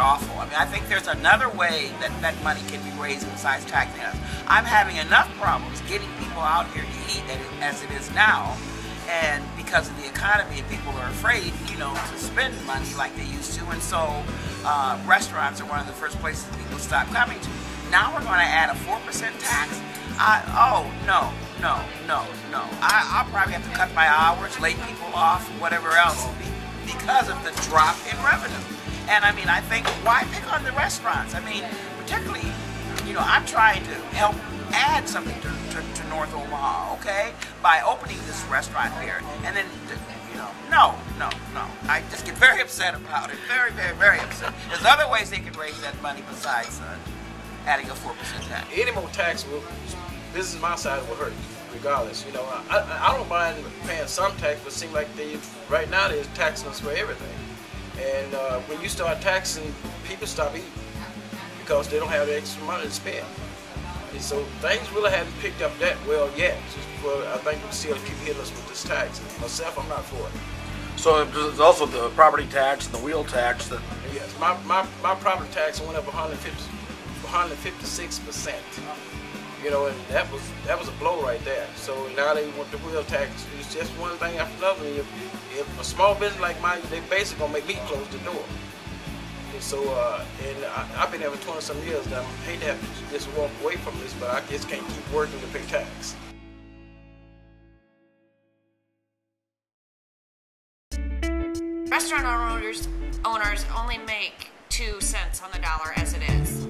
awful. I mean, I think there's another way that that money can be raised besides taxing us. I'm having enough problems getting people out here to eat as it is now, and because of the economy, people are afraid, you know, to spend money like they used to, and so restaurants are one of the first places people stop coming to. Now we're going to add a 4% tax? Oh, no. I'll probably have to cut my hours, lay people off, whatever else, because of the drop in revenue. And I mean, I think, why pick on the restaurants? I mean, particularly, you know, I'm trying to help add something to North Omaha, okay, by opening this restaurant here. And then, you know, no. I just get very upset about it. Very upset. There's other ways they can raise that money besides adding a 4% tax. Any more tax will, business my side will hurt, regardless. You know, I don't mind paying some tax, but it seems like right now they're taxing us for everything. And when you start taxing, people stop eating because they don't have the extra money to spend. And so things really haven't picked up that well yet. Well, I think we'll still keep hitting us with this tax. Myself, I'm not for it. So there's also the property tax and the wheel tax that. Yes, my property tax went up 156%. You know, and that was a blow right there. So now they want the wheel tax. It's just one thing after another. If a small business like mine, they basically gonna make me close the door. And so, and I've been here for 20 some years now. I hate to have to just walk away from this, but I just can't keep working to pay tax. Restaurant owners only make 2 cents on the dollar as it is.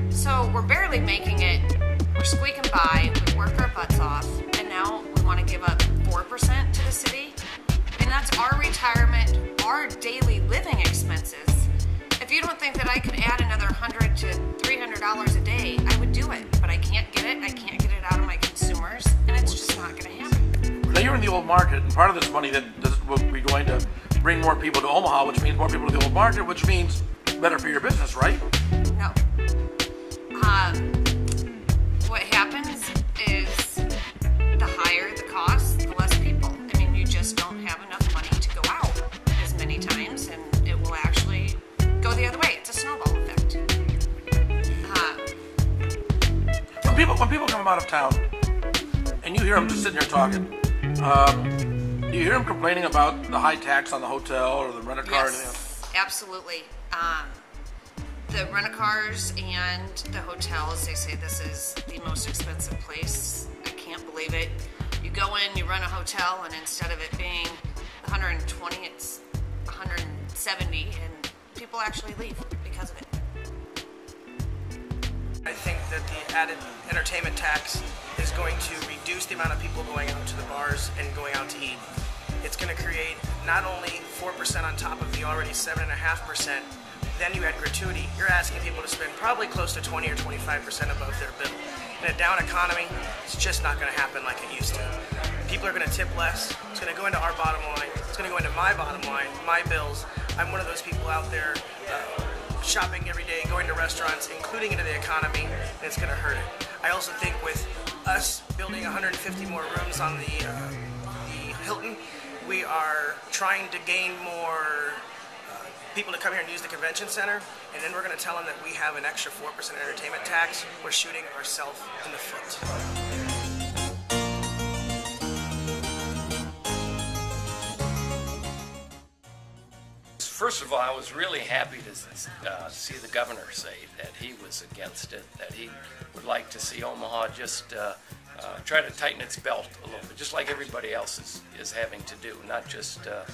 So we're barely making it. We're squeaking by, we work our butts off, and now we want to give up 4% to the city? I mean, that's our retirement, our daily living expenses. If you don't think that I could add another $100 to $300 a day, I would do it, but I can't get it. I can't get it out of my consumers, and it's just not going to happen. Now you're in the old market, and part of this money that will be going to bring more people to Omaha, which means more people to the old market, which means better for your business, right? No. What happens is the higher the cost, the less people. I mean, you just don't have enough money to go out as many times, and it will actually go the other way. It's a snowball effect. When people come out of town, and you hear them just sitting here talking, do you hear them complaining about the high tax on the hotel or the rent-a-car? Yes, absolutely. The rent-a-cars and the hotels, they say this is the most expensive place. I can't believe it. You go in, you rent a hotel, and instead of it being 120, it's 170, and people actually leave because of it. I think that the added entertainment tax is going to reduce the amount of people going out to the bars and going out to eat. It's going to create not only 4% on top of the already 7.5%, then you add gratuity, you're asking people to spend probably close to 20 or 25% above their bill. In a down economy, it's just not going to happen like it used to. People are going to tip less. It's going to go into our bottom line. It's going to go into my bottom line, my bills. I'm one of those people out there shopping every day, going to restaurants, including into the economy, and it's going to hurt it. I also think with us building 150 more rooms on the Hilton, we are trying to gain more people to come here and use the convention center, and then we're going to tell them that we have an extra 4% entertainment tax. We're shooting ourselves in the foot. First of all, I was really happy to see the governor say that he was against it, that he would like to see Omaha just try to tighten its belt a little bit, just like everybody else is having to do, not just the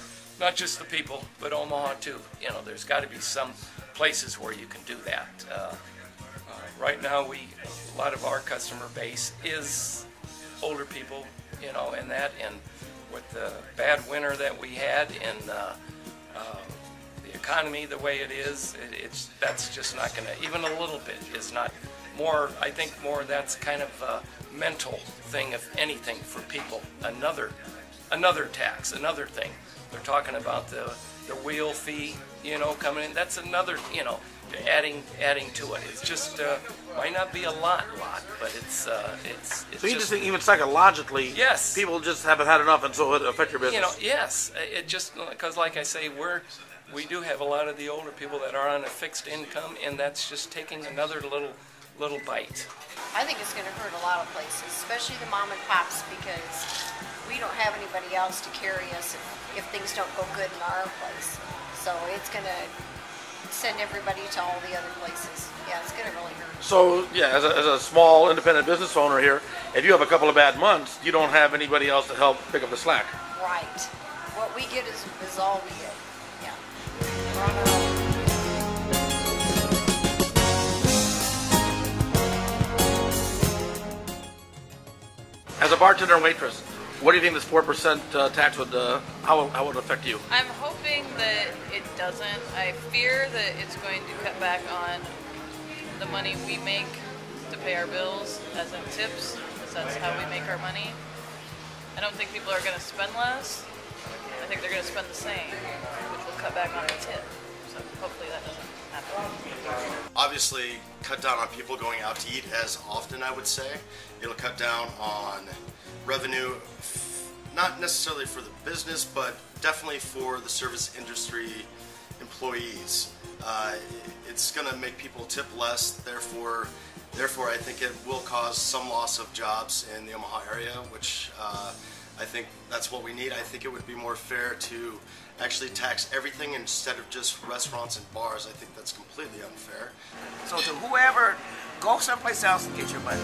people, but Omaha too. You know, there's got to be some places where you can do that. Right now, a lot of our customer base is older people, you know, and with the bad winter that we had and the economy the way it is, that's just not going to, even a little bit is not more. I think more that's kind of a mental thing, if anything, for people. Another tax, another thing. They're talking about the wheel fee, you know, coming in. That's another, you know, adding to it. It's just might not be a lot, but it's so you just think even psychologically, yes, people just haven't had enough, and so it affects your business. You know, yes, it just because, like I say, we do have a lot of the older people that are on a fixed income, and that's just taking another little bite. I think it's going to hurt a lot of places, especially the mom and pops, because we don't have anybody else to carry us if things don't go good in our place. So it's going to send everybody to all the other places. Yeah, it's going to really hurt. So, yeah, as a small independent business owner here, if you have a couple of bad months, you don't have anybody else to help pick up the slack. Right. What we get is all we get. Yeah. We're on our own. As a bartender and waitress, what do you think this 4% tax would, how would it affect you? I'm hoping that it doesn't. I fear that it's going to cut back on the money we make to pay our bills, as in tips, because that's how we make our money. I don't think people are going to spend less. I think they're going to spend the same, which will cut back on the tip. So hopefully that doesn't happen. Obviously, cut down on people going out to eat as often, I would say. It'll cut down on revenue, not necessarily for the business, but definitely for the service industry employees. It's going to make people tip less, therefore I think it will cause some loss of jobs in the Omaha area, which I think that's what we need. I think it would be more fair to actually tax everything instead of just restaurants and bars. I think that's completely unfair. So to whoever, go someplace else and get your money.